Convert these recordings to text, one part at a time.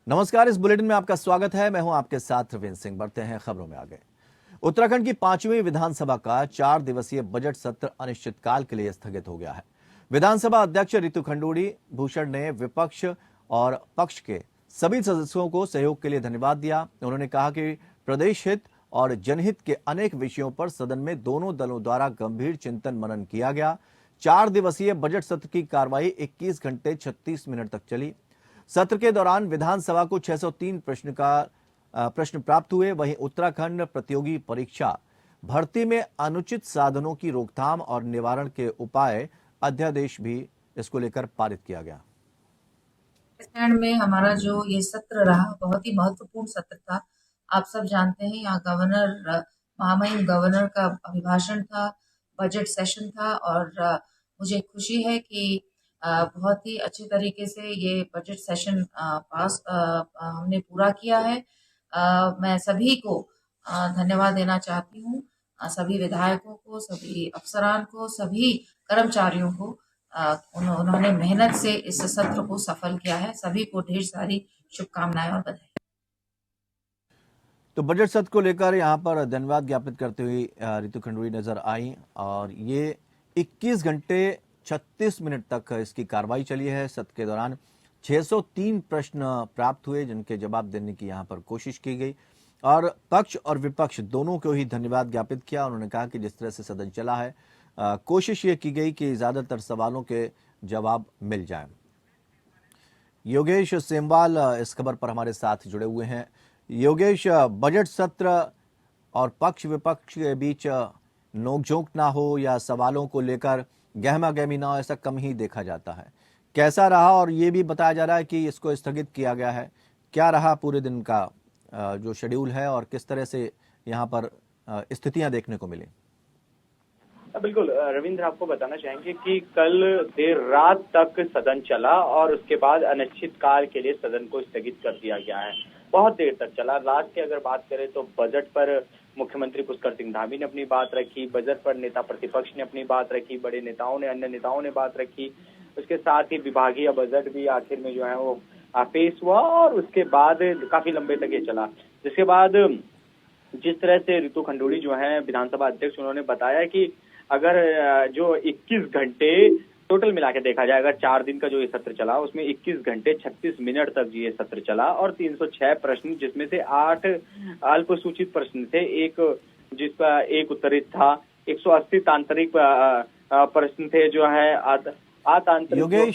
नमस्कार, इस बुलेटिन में आपका स्वागत है। मैं हूं आपके साथ रविंद्र सिंह। बढ़ते हैं खबरों में आगे। उत्तराखंड की 5वीं विधानसभा का 4 दिवसीय बजट सत्र अनिश्चितकाल के लिए स्थगित हो गया है। विधानसभा अध्यक्ष रितु खंडूड़ी भूषण ने विपक्ष और पक्ष के सभी सदस्यों को सहयोग के लिए धन्यवाद दिया। उन्होंने कहा कि प्रदेश हित और जनहित के अनेक विषयों पर सदन में दोनों दलों द्वारा गंभीर चिंतन मनन किया गया। 4 दिवसीय बजट सत्र की कार्रवाई 21 घंटे 36 मिनट तक चली। सत्र के दौरान विधानसभा को 603 प्रश्न प्राप्त हुए। वहीं उत्तराखंड प्रतियोगी परीक्षा भर्ती में अनुचित साधनों की रोकथाम और निवारण के उपाय अध्यादेश भी इसको लेकर पारित किया गया। उत्तराखंड में हमारा जो ये सत्र रहा बहुत ही महत्वपूर्ण सत्र था। आप सब जानते हैं यहाँ गवर्नर महामहिम गवर्नर का अभिभाषण था, बजट सेशन था और मुझे खुशी है कि बहुत ही अच्छे तरीके से ये बजट सेशन पास हमने पूरा किया है। मैं सभी को धन्यवाद देना चाहती हूँ, सभी विधायकों को, सभी अफसरान को, सभी कर्मचारियों को। उन्होंने मेहनत से इस सत्र को सफल किया है। सभी को ढेर सारी शुभकामनाएं और बधाई। तो बजट सत्र को लेकर यहां पर धन्यवाद ज्ञापित करते हुए रितु खंडूड़ी नजर आई और ये 21 घंटे 36 मिनट तक इसकी कार्रवाई चली है। सत्र के दौरान 603 प्रश्न प्राप्त हुए जिनके जवाब देने की यहां पर कोशिश की गई और पक्ष और विपक्ष दोनों को ही धन्यवाद ज्ञापित किया। उन्होंने कहा कि जिस तरह से सदन चला है कोशिश ये की गई कि ज्यादातर सवालों के जवाब मिल जाएं। योगेश सेमवाल इस खबर पर हमारे साथ जुड़े हुए हैं। योगेश, बजट सत्र और पक्ष विपक्ष के बीच नोकझोंक ना हो या सवालों को लेकर गहमा गहमी ना हो, ऐसा कम ही देखा जाता है। कैसा रहा? और ये भी बताया जा रहा है कि इसको स्थगित किया गया है। क्या रहा पूरे दिन का जो शेड्यूल है और किस तरह से यहाँ पर स्थितियां देखने को मिली? बिल्कुल रविंद्र, आपको बताना चाहेंगे कि कल देर रात तक सदन चला और उसके बाद अनिश्चितकाल के लिए सदन को स्थगित कर दिया गया है। बहुत देर तक चला। रात की अगर बात करें तो बजट पर मुख्यमंत्री पुष्कर सिंह धामी ने अपनी बात रखी, बजट पर नेता प्रतिपक्ष ने अपनी बात रखी, बड़े नेताओं ने, अन्य नेताओं ने बात रखी। उसके साथ ही विभागीय बजट भी आखिर में जो है वो पेश हुआ और उसके बाद काफी लंबे तक ये चला। जिसके बाद जिस तरह से रितु खंडूड़ी जो है विधानसभा अध्यक्ष, उन्होंने बताया कि अगर जो 21 घंटे टोटल मिला के देखा जाए, अगर 4 दिन का जो ये सत्र चला उसमें 21 घंटे 36 मिनट तक ये सत्र चला और 306 प्रश्न, जिसमें से 8 अल्पसूचित प्रश्न थे, एक जिसका एक उत्तरित था, 180 तांत्रिक प्रश्न थे जो है आतांत्रिक। योगेश,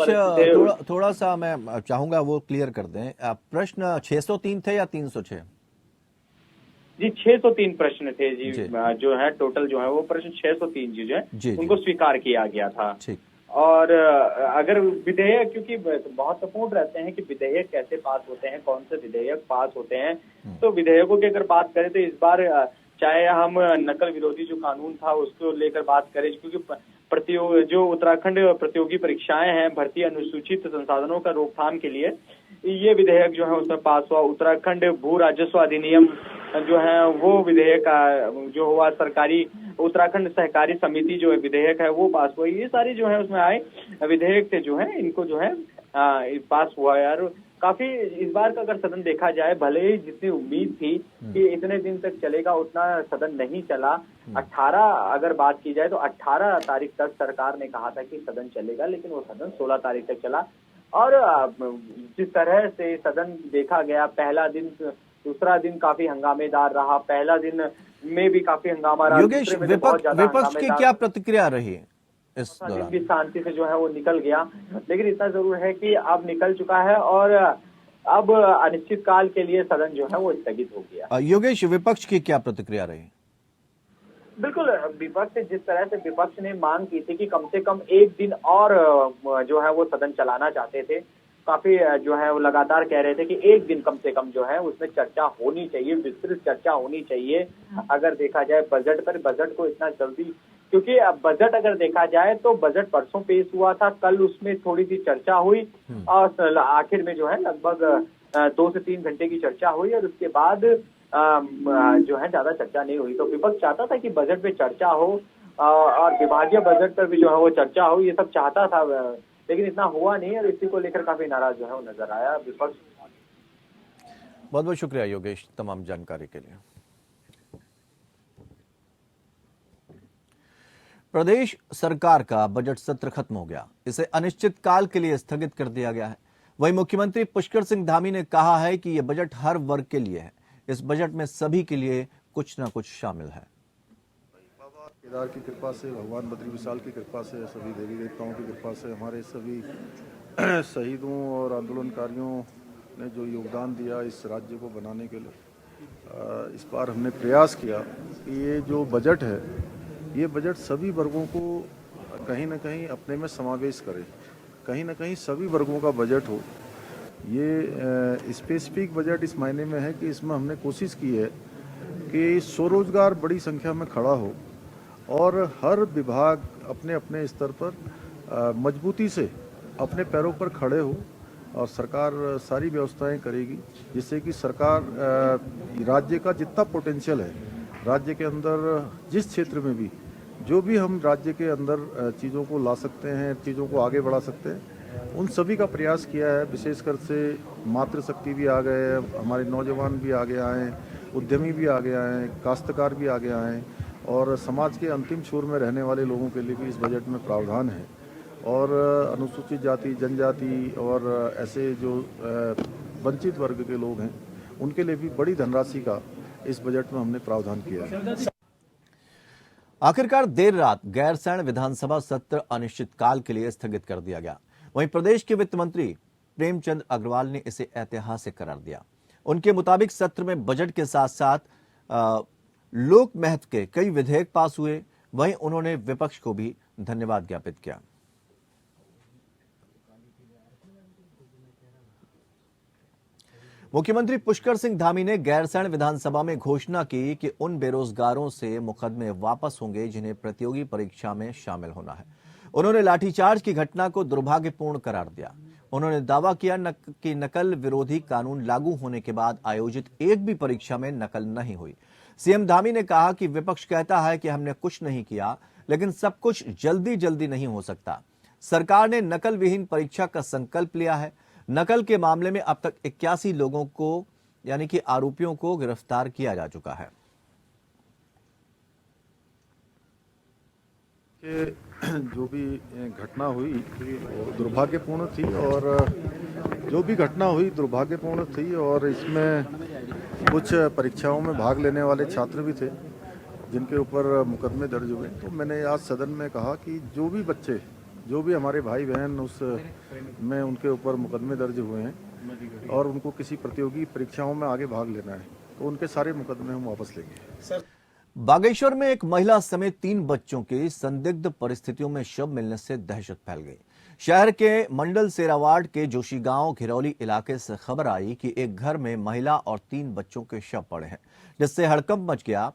थोड़ा सा मैं चाहूंगा वो क्लियर कर दें। प्रश्न 603 थे या 306? जी 603 प्रश्न थे जी, जो है टोटल जो है वो प्रश्न 603 जो है उनको स्वीकार किया गया था। और अगर विधेयक, क्योंकि महत्वपूर्ण रहते हैं कि विधेयक कैसे पास होते हैं, कौन से विधेयक पास होते हैं, तो विधेयकों की अगर बात करें तो इस बार चाहे हम नकल विरोधी जो कानून था उसको लेकर बात करें, क्योंकि जो उत्तराखंड प्रतियोगी परीक्षाएं हैं भर्ती अनुसूचित संसाधनों का रोकथाम के लिए ये विधेयक जो है उसमें पास हुआ। उत्तराखंड भू राजस्व अधिनियम जो है वो विधेयक जो हुआ, सरकारी उत्तराखंड सहकारी समिति जो विधेयक है वो पास हुआ। ये सारी जो है उसमें आए विधेयक थे जो है इनको जो है पास हुआ यार। काफी इस बार का अगर सदन देखा जाए, भले ही जितनी उम्मीद थी कि इतने दिन तक चलेगा उतना सदन नहीं चला। 18 अगर बात की जाए तो 18 तारीख तक सरकार ने कहा था कि सदन चलेगा, लेकिन वो सदन 16 तारीख तक चला। और जिस तरह से सदन देखा गया, पहला दिन दूसरा दिन काफी हंगामेदार रहा। पहला दिन में भी काफी हंगामा रहा। योगेश, विपक्ष की क्या प्रतिक्रिया रही इस दौरान? भी शांति से जो है वो निकल गया, लेकिन इतना जरूर है कि अब निकल चुका है और अब अनिश्चितकाल के लिए सदन जो है वो स्थगित हो गया। योगेश, विपक्ष की क्या प्रतिक्रिया रही? बिल्कुल, विपक्ष जिस तरह से विपक्ष ने मांग की थी कि कम से कम एक दिन और जो है वो सदन चलाना चाहते थे। काफी जो है वो लगातार कह रहे थे कि एक दिन कम से कम जो है उसमें चर्चा होनी चाहिए, विस्तृत चर्चा होनी चाहिए। अगर देखा जाए बजट पर, बजट को इतना जल्दी, क्योंकि बजट अगर देखा जाए तो बजट परसों पेश हुआ था, कल उसमें थोड़ी सी चर्चा हुई और आखिर में जो है लगभग 2 से 3 घंटे की चर्चा हुई और उसके बाद जो है ज्यादा चर्चा नहीं हुई। तो विपक्ष चाहता था कि बजट पे चर्चा हो और विभागीय बजट पर भी जो है वो चर्चा हो, ये सब चाहता था, लेकिन इतना हुआ नहीं और इसी को लेकर काफी नाराज जो है वो नजर आया विपक्ष। बहुत बहुत शुक्रिया योगेश तमाम जानकारी के लिए। प्रदेश सरकार का बजट सत्र खत्म हो गया, इसे अनिश्चित काल के लिए स्थगित कर दिया गया है। वहीं मुख्यमंत्री पुष्कर सिंह धामी ने कहा है कि यह बजट हर वर्ग के लिए है। इस बजट में सभी के लिए कुछ न कुछ शामिल है। बाबा केदार की कृपा से, भगवान बद्री विशाल की कृपा से, सभी देवी देवताओं की कृपा से, हमारे सभी शहीदों और आंदोलनकारियों ने जो योगदान दिया इस राज्य को बनाने के लिए, इस बार हमने प्रयास किया कि ये जो बजट है, ये बजट सभी वर्गों को कहीं ना कहीं अपने में समावेश करे, कहीं ना कहीं सभी वर्गों का बजट हो। ये स्पेसिफिक बजट इस मायने में है कि इसमें हमने कोशिश की है कि स्वरोजगार बड़ी संख्या में खड़ा हो और हर विभाग अपने अपने स्तर पर मजबूती से अपने पैरों पर खड़े हो और सरकार सारी व्यवस्थाएं करेगी जिससे कि सरकार राज्य का जितना पोटेंशियल है, राज्य के अंदर जिस क्षेत्र में भी जो भी हम राज्य के अंदर चीज़ों को ला सकते हैं, चीज़ों को आगे बढ़ा सकते हैं, उन सभी का प्रयास किया है। विशेषकर से मातृशक्ति भी आ गए, हमारे नौजवान भी आगे आए, उद्यमी भी आगे आए, काश्तकार भी आगे आए और समाज के अंतिम छोर में रहने वाले लोगों के लिए भी इस बजट में प्रावधान है। और अनुसूचित जाति, जनजाति और ऐसे जो वंचित वर्ग के लोग हैं उनके लिए भी बड़ी धनराशि का इस बजट में हमने प्रावधान किया है। आखिरकार देर रात गैरसैंण विधानसभा सत्र अनिश्चितकाल के लिए स्थगित कर दिया गया। वहीं प्रदेश के वित्त मंत्री प्रेमचंद अग्रवाल ने इसे ऐतिहासिक करार दिया। उनके मुताबिक सत्र में बजट के साथ साथ लोक महत्व के कई विधेयक पास हुए। वहीं उन्होंने विपक्ष को भी धन्यवाद ज्ञापित किया। मुख्यमंत्री पुष्कर सिंह धामी ने गैरसैंण विधानसभा में घोषणा की कि उन बेरोजगारों से मुकदमे वापस होंगे जिन्हें प्रतियोगी परीक्षा में शामिल होना है। उन्होंने लाठीचार्ज की घटना को दुर्भाग्यपूर्ण करार दिया। उन्होंने दावा किया कि नकल विरोधी कानून लागू होने के बाद आयोजित एक भी परीक्षा में नकल नहीं हुई। सीएम धामी ने कहा कि विपक्ष कहता है कि हमने कुछ नहीं किया, लेकिन सब कुछ जल्दी जल्दी नहीं हो सकता। सरकार ने नकल विहीन परीक्षा का संकल्प लिया है। नकल के मामले में अब तक 81 लोगों को यानी कि आरोपियों को गिरफ्तार किया जा चुका है। जो भी घटना हुई वो दुर्भाग्यपूर्ण थी और जो भी घटना हुई दुर्भाग्यपूर्ण थी और इसमें कुछ परीक्षाओं में भाग लेने वाले छात्र भी थे जिनके ऊपर मुकदमे दर्ज हुए। तो मैंने आज सदन में कहा कि जो भी बच्चे, जो भी हमारे भाई बहन उस में उनके ऊपर मुकदमे दर्ज हुए हैं और उनको किसी प्रतियोगी परीक्षाओं में आगे भाग लेना है तो उनके सारे मुकदमे हम वापस लेंगे। बागेश्वर में एक महिला समेत 3 बच्चों की संदिग्ध परिस्थितियों में शव मिलने से दहशत फैल गई। शहर के मंडल सेरावाड़ के जोशी गांव घिरौली इलाके से खबर आई कि एक घर में महिला और 3 बच्चों के शव पड़े हैं, जिससे हड़कंप मच गया।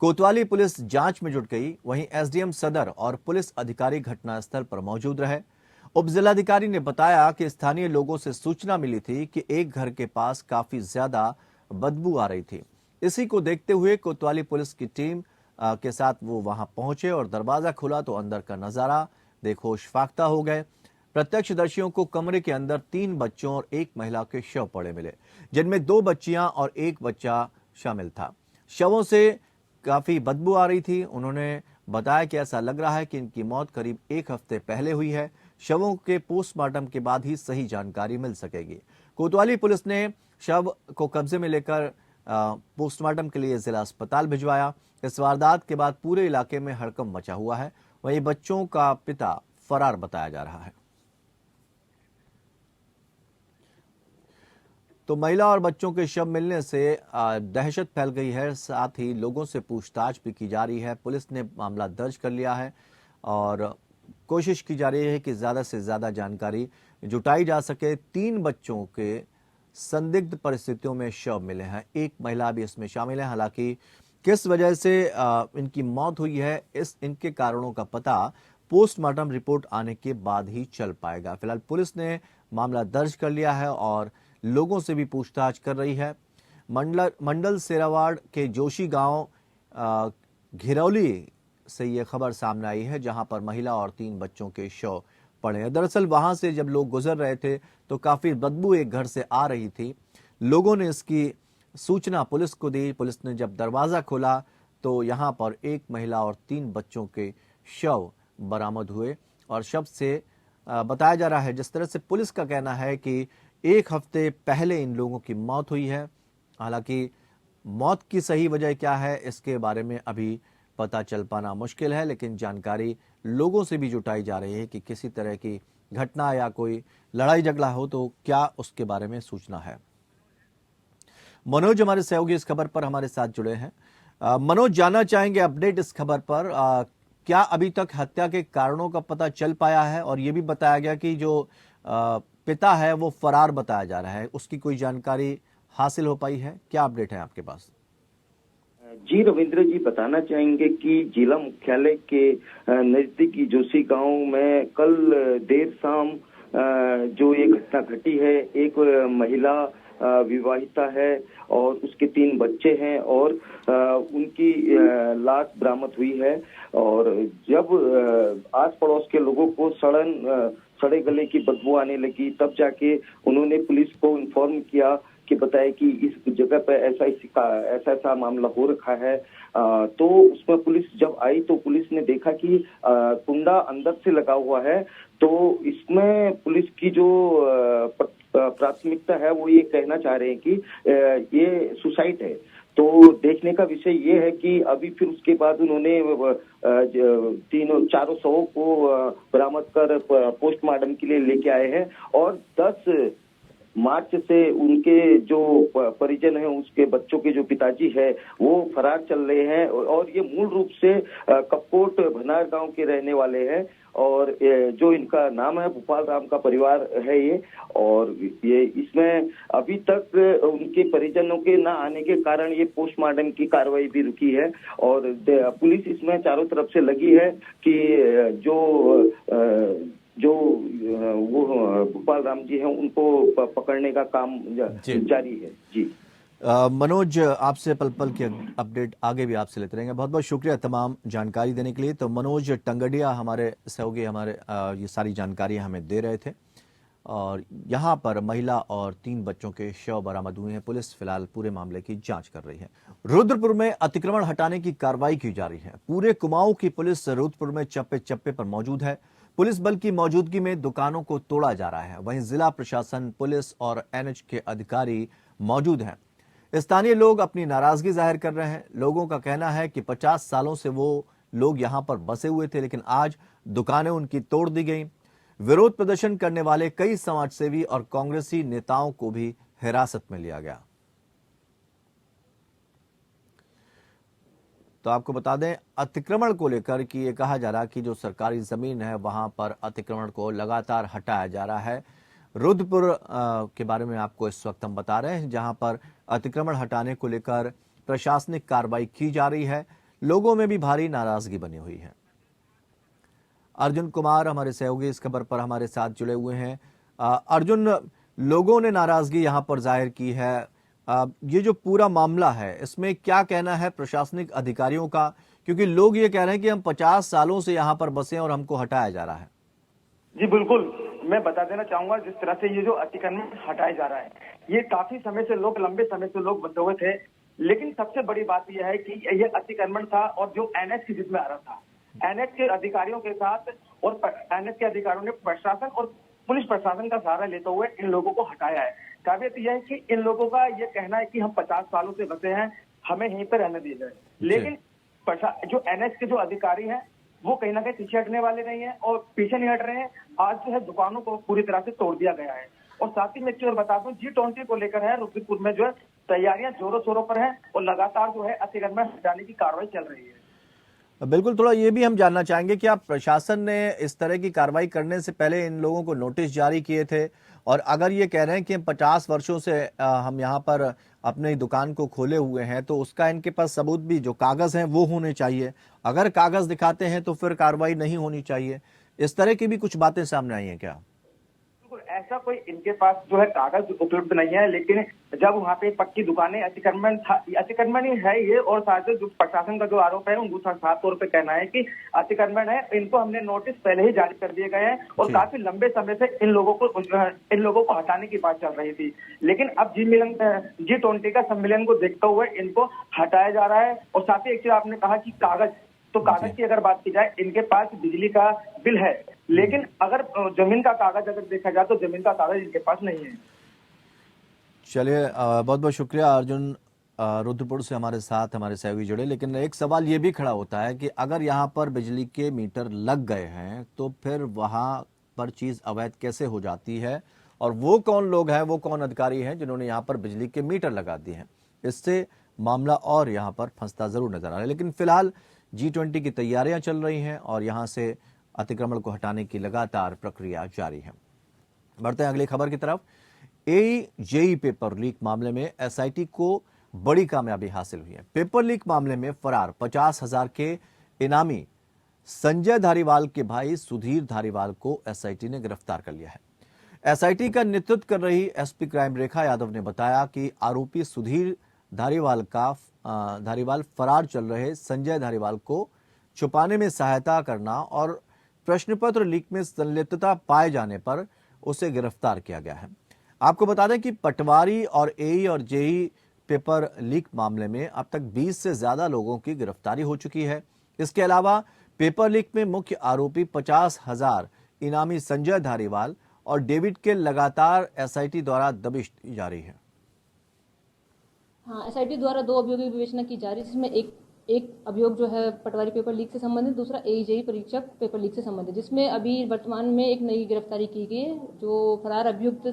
कोतवाली पुलिस जांच में जुट गई। वहीं एसडीएम सदर और पुलिस अधिकारी घटनास्थल पर मौजूद रहे। उप जिलाधिकारी ने बताया कि स्थानीय लोगों से सूचना मिली थी कि एक घर के पास काफी ज्यादा बदबू आ रही थी। इसी को देखते हुए कोतवाली पुलिस की टीम के साथ वो वहां पहुंचे और दरवाजा खुला तो अंदर का नजारा देख होश फाख्ता हो गए। प्रत्यक्षदर्शियों को कमरे के अंदर 3 बच्चों और 1 महिला के शव पड़े मिले, जिनमें 2 बच्चियां और 1 बच्चा शामिल था। शवों से काफी बदबू आ रही थी। उन्होंने बताया कि ऐसा लग रहा है कि इनकी मौत करीब 1 हफ्ते पहले हुई है। शवों के पोस्टमार्टम के बाद ही सही जानकारी मिल सकेगी। कोतवाली पुलिस ने शव को कब्जे में लेकर पोस्टमार्टम के लिए जिला अस्पताल भिजवाया। इस वारदात के बाद पूरे इलाके में हड़कंप मचा हुआ है। वहीं बच्चों का पिता फरार बताया जा रहा है। तो महिला और बच्चों के शव मिलने से दहशत फैल गई है। साथ ही लोगों से पूछताछ भी की जा रही है। पुलिस ने मामला दर्ज कर लिया है और कोशिश की जा रही है कि ज्यादा से ज्यादा जानकारी जुटाई जा सके। 3 बच्चों के संदिग्ध परिस्थितियों में शव मिले हैं, 1 महिला भी इसमें शामिल है। हालांकि किस वजह से इनकी मौत हुई है, इनके कारणों का पता पोस्टमार्टम रिपोर्ट आने के बाद ही चल पाएगा। फिलहाल पुलिस ने मामला दर्ज कर लिया है और लोगों से भी पूछताछ कर रही है। मंडल सेरावाड़ के जोशी गांव घिरौली से ये खबर सामने आई है, जहां पर महिला और 3 बच्चों के शव पड़े हैं। दरअसल वहां से जब लोग गुजर रहे थे तो काफी बदबू एक घर से आ रही थी। लोगों ने इसकी सूचना पुलिस को दी। पुलिस ने जब दरवाजा खोला तो यहाँ पर एक महिला और 3 बच्चों के शव बरामद हुए और शव से बताया जा रहा है, जिस तरह से पुलिस का कहना है कि 1 हफ्ते पहले इन लोगों की मौत हुई है। हालांकि मौत की सही वजह क्या है इसके बारे में अभी पता चल पाना मुश्किल है, लेकिन जानकारी लोगों से भी जुटाई जा रही है कि किसी तरह की घटना या कोई लड़ाई झगड़ा हो तो क्या उसके बारे में सूचना है। मनोज हमारे सहयोगी इस खबर पर हमारे साथ जुड़े हैं। मनोज, जानना चाहेंगे अपडेट इस खबर पर। क्या अभी तक हत्या के कारणों का पता चल पाया है? और ये भी बताया गया कि जो पिता है वो फरार बताया जा रहा है, उसकी कोई जानकारी हासिल हो पाई है? क्या अपडेट है आपके पास? जी रविंद्र जी, बताना चाहेंगे कि जिला मुख्यालय के नजदीकी जोशी गांव में कल देर शाम जो ये घटना घटी है, एक महिला विवाहिता है और उसके 3 बच्चे हैं और उनकी लाश बरामद हुई है। और जब आस पड़ोस के लोगों को सड़े गले की बदबू आने लगी, तब जाके उन्होंने पुलिस को इन्फॉर्म किया कि बताया कि इस जगह पे ऐसा मामला हो रखा है। तो उसमें पुलिस जब आई तो पुलिस ने देखा कि कुंडा अंदर से लगा हुआ है। तो इसमें पुलिस की जो प्राथमिकता है वो ये कहना चाह रहे हैं कि ये सुसाइड है। तो देखने का विषय ये है कि अभी फिर उसके बाद उन्होंने 4 शवों को बरामद कर पोस्टमार्टम के लिए लेके आए हैं और 10 मार्च से उनके जो परिजन हैं, उसके बच्चों के जो पिताजी है वो फरार चल रहे हैं और ये मूल रूप से कपकोट भनार गांव के रहने वाले हैं और जो इनका नाम है भूपाल राम का परिवार है ये। और ये इसमें अभी तक उनके परिजनों के ना आने के कारण ये पोस्टमार्टम की कार्रवाई भी रुकी है और पुलिस इसमें चारों तरफ से लगी है कि जो वो भूपाल राम जी हैं उनको पकड़ने का काम जारी है। जी मनोज, आपसे पल पल की अपडेट आगे भी आपसे लेते रहेंगे। बहुत बहुत शुक्रिया तमाम जानकारी देने के लिए। तो मनोज टंगडिया हमारे सहयोगी ये सारी जानकारी हमें दे रहे थे और यहाँ पर महिला और 3 बच्चों के शव बरामद हुए हैं। पुलिस फिलहाल पूरे मामले की जांच कर रही है। रुद्रपुर में अतिक्रमण हटाने की कार्रवाई की जा रही है। पूरे कुमाऊं की पुलिस रुद्रपुर में चप्पे चप्पे पर मौजूद है। पुलिस बल की मौजूदगी में दुकानों को तोड़ा जा रहा है। वहीं जिला प्रशासन, पुलिस और एनएच के अधिकारी मौजूद हैं। स्थानीय लोग अपनी नाराजगी जाहिर कर रहे हैं। लोगों का कहना है कि 50 सालों से वो लोग यहां पर बसे हुए थे, लेकिन आज दुकानें उनकी तोड़ दी गई। विरोध प्रदर्शन करने वाले कई समाजसेवी और कांग्रेसी नेताओं को भी हिरासत में लिया गया। तो आपको बता दें, अतिक्रमण को लेकर कि ये कहा जा रहा है कि जो सरकारी जमीन है वहां पर अतिक्रमण को लगातार हटाया जा रहा है। रुद्रपुर के बारे में आपको इस वक्त हम बता रहे हैं, जहां पर अतिक्रमण हटाने को लेकर प्रशासनिक कार्रवाई की जा रही है। लोगों में भी भारी नाराजगी बनी हुई है। अर्जुन कुमार हमारे सहयोगी इस खबर पर हमारे साथ जुड़े हुए हैं। अर्जुन, लोगों ने नाराजगी यहां पर जाहिर की है। ये जो पूरा मामला है इसमें क्या कहना है प्रशासनिक अधिकारियों का, क्योंकि लोग ये कह रहे हैं कि हम 50 सालों से यहाँ पर बसे और हमको हटाया जा रहा है। जी बिल्कुल, मैं बता देना चाहूंगा, जिस तरह से ये जो अतिक्रमण हटाया जा रहा है, ये काफी समय से लोग, लंबे समय से लोग बसे हुए थे। लेकिन सबसे बड़ी बात यह है कि ये अतिक्रमण था और जो एनएच की जिद में आ रहा था, एनएच के अधिकारियों के साथ और एनएच के अधिकारियों ने प्रशासन और पुलिस प्रशासन का सहारा लेते हुए इन लोगों को हटाया है। काबिलियत यह है कि इन लोगों का ये कहना है कि हम 50 सालों से बसे हैं, हमें यहीं पर रहने दिया जाए। लेकिन जो एनएच के जो अधिकारी हैं वो कहीं ना कहीं पीछे हटने वाले नहीं है और पीछे नहीं हट रहे हैं। आज जो है दुकानों को पूरी तरह से तोड़ दिया गया है। और साथ ही मैं एक चीज बता दूं, G20 को लेकर है रुद्रपुर में जो है तैयारियां जोरों शोरों पर है और लगातार जो है अतिक्रमण हटाने की कार्रवाई चल रही है। बिल्कुल, थोड़ा ये भी हम जानना चाहेंगे कि आप प्रशासन ने इस तरह की कार्रवाई करने से पहले इन लोगों को नोटिस जारी किए थे, और अगर ये कह रहे हैं कि हम 50 वर्षों से हम यहाँ पर अपनी दुकान को खोले हुए हैं, तो उसका इनके पास सबूत भी, जो कागज हैं वो होने चाहिए। अगर कागज दिखाते हैं तो फिर कार्रवाई नहीं होनी चाहिए। इस तरह की भी कुछ बातें सामने आई हैं क्या? बिल्कुल, ऐसा कोई इनके पास जो है कागज उपलब्ध नहीं है, लेकिन जब वहाँ पे पक्की दुकानें अतिक्रमण ही है ये, और साथ ही जो प्रशासन का जो आरोप है उनको साफ तौर पे कहना है कि अतिक्रमण है। इनको हमने नोटिस पहले ही जारी कर दिए गए हैं और काफी लंबे समय से इन लोगों को हटाने की बात चल रही थी, लेकिन अब G20 का सम्मेलन को देखते हुए इनको हटाया जा रहा है। और साथ ही एक चीज आपने कहा कि कागज, तो कागज की अगर बात की जाए, इनके पास बिजली का बिल है, लेकिन अगर जमीन का कागज अगर देखा जाए तो जमीन का कागज इनके पास नहीं है। चलिए, बहुत बहुत शुक्रिया अर्जुन, रुद्रपुर से हमारे साथ हमारे सहयोगी जुड़े। लेकिन एक सवाल ये भी खड़ा होता है कि अगर यहाँ पर बिजली के मीटर लग गए हैं तो फिर वहाँ पर चीज़ अवैध कैसे हो जाती है, और वो कौन लोग हैं, वो कौन अधिकारी हैं जिन्होंने यहाँ पर बिजली के मीटर लगा दिए हैं। इससे मामला और यहाँ पर फंसता जरूर नजर आ रहा है। लेकिन फिलहाल G20 की तैयारियां चल रही हैं और यहाँ से अतिक्रमण को हटाने की लगातार प्रक्रिया जारी है। बढ़ते हैं अगली खबर की तरफ। AJE पेपर लीक मामले में SIT को बड़ी कामयाबी हासिल हुई है। पेपर लीक मामले में फरार 50,000 के इनामी संजय धारीवाल के भाई सुधीर धारीवाल को SIT ने गिरफ्तार कर लिया है। SIT का नेतृत्व कर रही SP क्राइम रेखा यादव ने बताया कि आरोपी सुधीर धारीवाल फरार चल रहे संजय धारीवाल को छुपाने में सहायता करना और प्रश्न पत्र लीक में संलिप्तता पाए जाने पर उसे गिरफ्तार किया गया है। आपको बता दें कि पटवारी और AE और JE पेपर लीक मामले में अब तक 20 से ज्यादा लोगों की गिरफ्तारी हो चुकी है। इसके अलावा पेपर लीक में मुख्य आरोपी 50,000 इनामी संजय धारीवाल और डेविड के लगातार SIT द्वारा दबिश दी जा रही है। हाँ, SIT द्वारा 2 अभियोगों की विवेचना की जा रही है, जिसमें एक अभियोग जो है पटवारी पेपर लीक से संबंधित, दूसरा AE परीक्षक पेपर लीक से संबंधित, जिसमें अभी वर्तमान में एक नई गिरफ्तारी की गई है। जो फरार अभियुक्त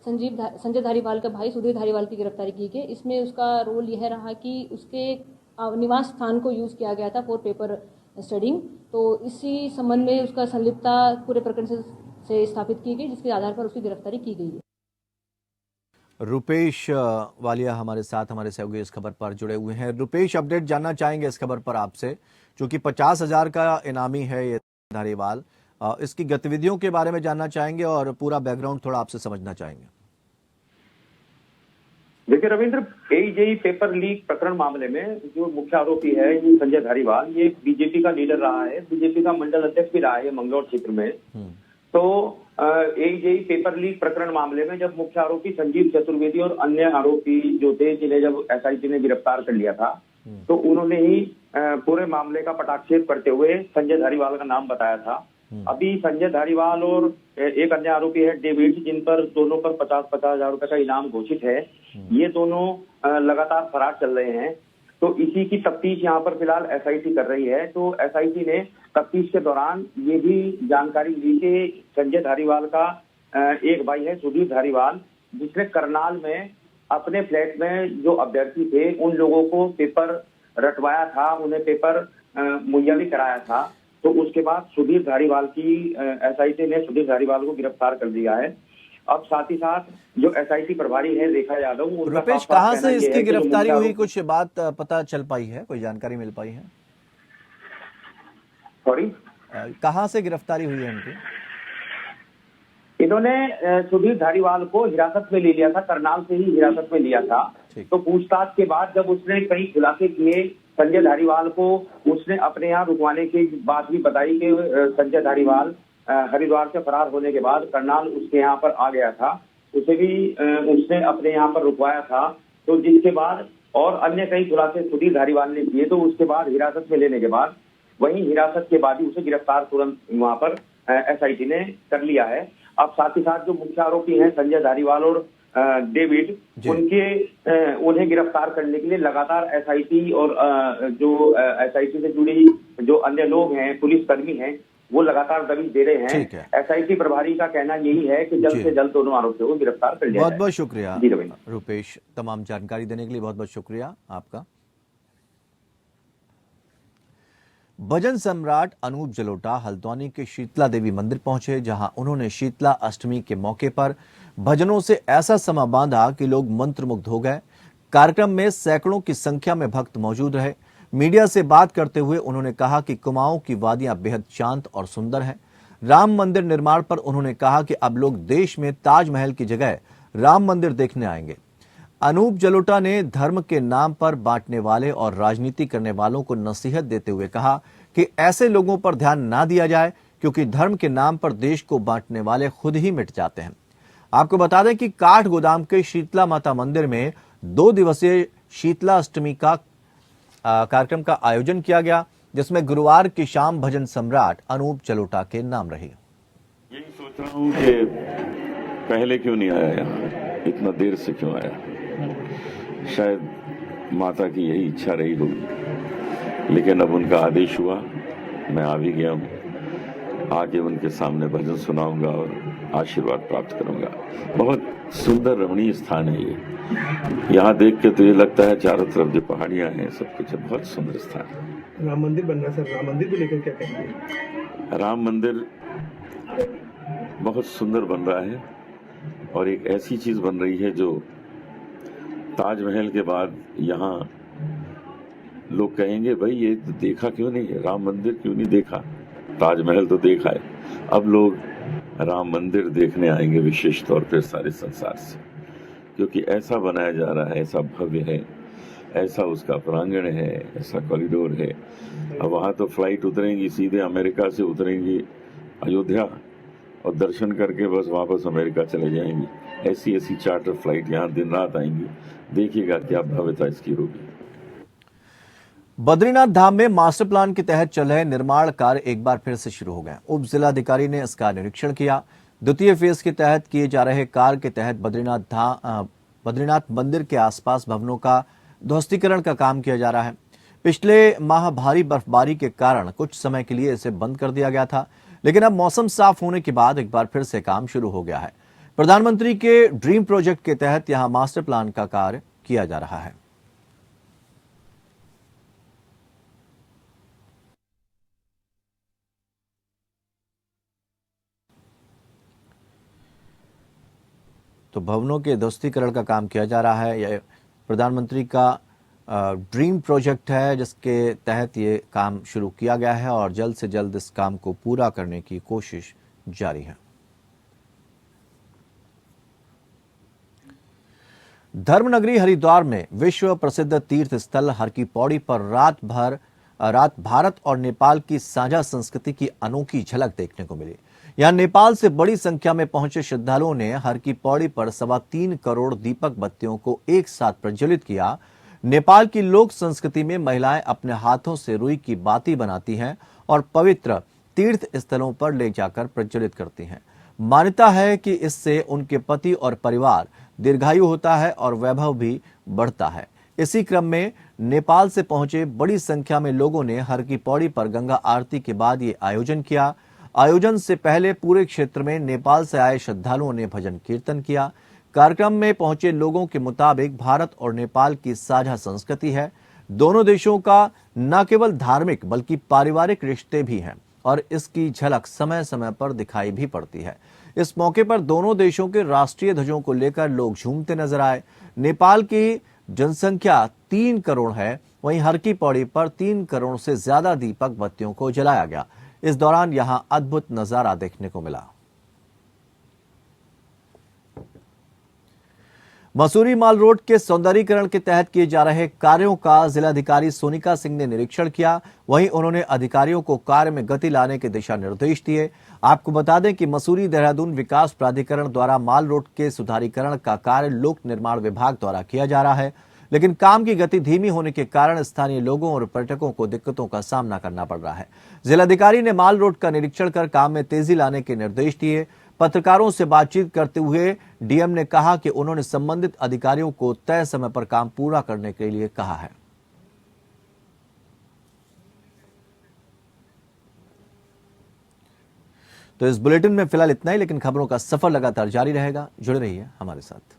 संजय धारीवाल का भाई सुधीर धारीवाल की गिरफ्तारी की गई। इसमें उसका रोल यह रहा कि उसके निवास स्थान को यूज़ किया गया था फॉर पेपर स्टडिंग, तो इसी संबंध में उसका संलिप्तता पूरे प्रकरण से स्थापित की गई, जिसके आधार पर उसकी गिरफ्तारी की गई है। रुपेश वालिया हमारे साथ हमारे सहयोगी इस खबर पर जुड़े हुए हैं। रुपेश, अपडेट जानना चाहेंगे इस खबर पर आपसे, क्योंकि 50,000 का इनामी है ये धारीवाल। इसकी गतिविधियों के बारे में जानना चाहेंगे और पूरा बैकग्राउंड थोड़ा आपसे समझना चाहेंगे। देखिए रविंद्र, AJE पेपर लीक प्रकरण मामले में जो मुख्य आरोपी है ये संजय धारीवाल, ये बीजेपी का लीडर रहा है, बीजेपी का मंडल अध्यक्ष भी रहा है मंगलौर क्षेत्र में। तो AJE पेपर लीक प्रकरण मामले में जब मुख्य आरोपी संजीव चतुर्वेदी और अन्य आरोपी जो थे जिन्हें जब SIT ने गिरफ्तार कर लिया था, तो उन्होंने ही पूरे मामले का पटाक्षेप करते हुए संजय धारीवाल का नाम बताया था। अभी संजय धारीवाल और एक अन्य आरोपी है डेविड, जिन पर दोनों पर 50,000 रुपए का इनाम घोषित है, ये दोनों लगातार फरार चल रहे हैं। तो इसी की तफ्तीश यहाँ पर फिलहाल SIT कर रही है। तो SIT ने तफ्तीश के दौरान ये भी जानकारी दी कि संजय धारीवाल का एक भाई है सुधीर धारीवाल, जिसने करनाल में अपने फ्लैट में जो अभ्यर्थी थे उन लोगों को पेपर रटवाया था, उन्हें पेपर मुहैया भी कराया था। तो उसके बाद सुधीर धारीवाल की SIT ने सुधीर धारीवाल को गिरफ्तार कर दिया है। अब साथ ही साथ जो SIT प्रभारी है रेखा यादव, रुपेश, कहाँ से इसकी गिरफ्तारी हुई, कुछ बात पता चल पाई है, कोई जानकारी मिल पाई है? सॉरी, कहाँ से गिरफ्तारी हुई है इनकी? इन्होंने सुधीर धारीवाल को हिरासत में ले लिया था, करनाल से ही हिरासत में लिया था। तो पूछताछ के बाद जब उसने कई खुलासे किए संजय धारीवाल को, उसने अपने यहाँ रुकवाने की बात भी बताई कि संजय धारीवाल हरिद्वार से फरार होने के बाद करनाल उसके यहाँ पर आ गया था, उसे भी उसने अपने यहाँ पर रुकवाया था। तो जिसके बाद और अन्य कई खुलासे सुधीर धारीवाल ने किए। तो उसके बाद हिरासत में लेने के बाद वहीं हिरासत के बाद ही उसे गिरफ्तार तुरंत वहां पर SIT ने कर लिया है। अब साथ ही साथ जो मुख्य आरोपी हैं संजय धारीवाल और डेविड, उन्हें गिरफ्तार करने के लिए लगातार SIT और जो SIT से जुड़ी जो अन्य लोग हैं, पुलिसकर्मी हैं, वो लगातार दबिश दे रहे हैं। SIT प्रभारी का कहना यही है कि जल्द से जल्द दोनों आरोपियों को गिरफ्तार कर लिया जाए। बहुत बहुत शुक्रिया जी रविंद्र। रुपेश, तमाम जानकारी देने के लिए बहुत बहुत शुक्रिया आपका। भजन सम्राट अनूप जलोटा हल्द्वानी के शीतला देवी मंदिर पहुंचे, जहां उन्होंने शीतला अष्टमी के मौके पर भजनों से ऐसा समा बांधा कि लोग मंत्रमुग्ध हो गए। कार्यक्रम में सैकड़ों की संख्या में भक्त मौजूद रहे। मीडिया से बात करते हुए उन्होंने कहा कि कुमाऊं की वादियां बेहद शांत और सुंदर हैं। राम मंदिर निर्माण पर उन्होंने कहा कि अब लोग देश में ताजमहल की जगह राम मंदिर देखने आएंगे। अनूप जलोटा ने धर्म के नाम पर बांटने वाले और राजनीति करने वालों को नसीहत देते हुए कहा कि ऐसे लोगों पर ध्यान ना दिया जाए, क्योंकि धर्म के नाम पर देश को बांटने वाले खुद ही मिट जाते हैं। आपको बता दें कि काठगोदाम के शीतला माता मंदिर में 2 दिवसीय शीतला अष्टमी का कार्यक्रम का आयोजन किया गया, जिसमें गुरुवार की शाम भजन सम्राट अनूप जलोटा के नाम रही। यही सोच रहा हूँ कि पहले क्यों नहीं आया यहाँ, इतना देर से क्यों आया। शायद माता की यही इच्छा रही होगी, लेकिन अब उनका आदेश हुआ, मैं आ भी गया हूँ। आके उनके सामने भजन सुनाऊंगा और आशीर्वाद प्राप्त करूंगा। बहुत सुंदर रमणीय स्थान है ये। यहाँ देख के तो ये लगता है चारों तरफ जो पहाड़ियां हैं सब कुछ है, बहुत सुंदर स्थान है। राम मंदिर बन रहा है सर, राम मंदिर को लेकर क्या कहेंगे? राम मंदिर बहुत सुंदर बन रहा है और एक ऐसी चीज बन रही है जो ताजमहल के बाद यहाँ लोग कहेंगे भाई ये तो देखा क्यों नहीं है, राम मंदिर क्यों नहीं देखा। ताजमहल तो देखा है, अब लोग राम मंदिर देखने आएंगे विशेष तौर पर सारे संसार से, क्योंकि ऐसा बनाया जा रहा है, ऐसा भव्य है, ऐसा उसका प्रांगण है, ऐसा कॉरिडोर है। अब वहाँ तो फ्लाइट उतरेंगी, सीधे अमेरिका से उतरेंगी अयोध्या और दर्शन करके बस वापस अमेरिका चले जाएंगी। ऐसी ऐसी चार्टर फ्लाइट यहाँ दिन रात आएंगी, देखिएगा क्या भव्यता इसकी होगी। बद्रीनाथ धाम में मास्टर प्लान के तहत चल रहे निर्माण कार्य एक बार फिर से शुरू हो गए। उप जिलाधिकारी ने इसका निरीक्षण किया। द्वितीय फेज के तहत किए जा रहे कार्य के तहत बद्रीनाथ मंदिर के आसपास भवनों का ध्वस्तीकरण का काम किया जा रहा है। पिछले माह भारी बर्फबारी के कारण कुछ समय के लिए इसे बंद कर दिया गया था, लेकिन अब मौसम साफ होने के बाद एक बार फिर से काम शुरू हो गया है। प्रधानमंत्री के ड्रीम प्रोजेक्ट के तहत यहां मास्टर प्लान का कार्य किया जा रहा है। तो भवनों के ध्वस्तीकरण का काम किया जा रहा है। यह प्रधानमंत्री का ड्रीम प्रोजेक्ट है, जिसके तहत ये काम शुरू किया गया है और जल्द से जल्द इस काम को पूरा करने की कोशिश जारी है। धर्मनगरी हरिद्वार में विश्व प्रसिद्ध तीर्थ स्थल हर की पौड़ी पर रात भारत और नेपाल की साझा संस्कृति की अनोखी झलक देखने को मिली। यहां नेपाल से बड़ी संख्या में पहुंचे श्रद्धालुओं ने हर की पौड़ी पर 3.25 करोड़ दीपक बत्तियों को एक साथ प्रज्वलित किया। नेपाल की लोक संस्कृति में महिलाएं अपने हाथों से रुई की बाती बनाती हैं और पवित्र तीर्थ स्थलों पर ले जाकर प्रज्वलित करती हैं। मान्यता है कि इससे उनके पति और परिवार दीर्घायु होता है और वैभव भी बढ़ता है। इसी क्रम में नेपाल से पहुंचे बड़ी संख्या में लोगों ने हर की पौड़ी पर गंगा आरती के बाद ये आयोजन किया। आयोजन से पहले पूरे क्षेत्र में नेपाल से आए श्रद्धालुओं ने भजन कीर्तन किया। कार्यक्रम में पहुंचे लोगों के मुताबिक भारत और नेपाल की साझा संस्कृति है। दोनों देशों का न केवल धार्मिक बल्कि पारिवारिक रिश्ते भी हैं और इसकी झलक समय समय पर दिखाई भी पड़ती है। इस मौके पर दोनों देशों के राष्ट्रीय ध्वजों को लेकर लोग झूमते नजर आए। नेपाल की जनसंख्या 3 करोड़ है, वहीं हर की पौड़ी पर 3 करोड़ से ज्यादा दीपक बत्तियों को जलाया गया। इस दौरान यहां अद्भुत नजारा देखने को मिला। मसूरी माल रोड के सौंदर्यीकरण के तहत किए जा रहे कार्यों का जिलाधिकारी सोनिका सिंह ने निरीक्षण किया। वहीं उन्होंने अधिकारियों को कार्य में गति लाने के दिशा निर्देश दिए। आपको बता दें कि मसूरी देहरादून विकास प्राधिकरण द्वारा माल रोड के सुधारीकरण का कार्य लोक निर्माण विभाग द्वारा किया जा रहा है, लेकिन काम की गति धीमी होने के कारण स्थानीय लोगों और पर्यटकों को दिक्कतों का सामना करना पड़ रहा है। जिलाधिकारी ने माल रोड का निरीक्षण कर काम में तेजी लाने के निर्देश दिए। पत्रकारों से बातचीत करते हुए डीएम ने कहा कि उन्होंने संबंधित अधिकारियों को तय समय पर काम पूरा करने के लिए कहा है। तो इस बुलेटिन में फिलहाल इतना ही, लेकिन खबरों का सफर लगातार जारी रहेगा। जुड़े रहिए हमारे साथ।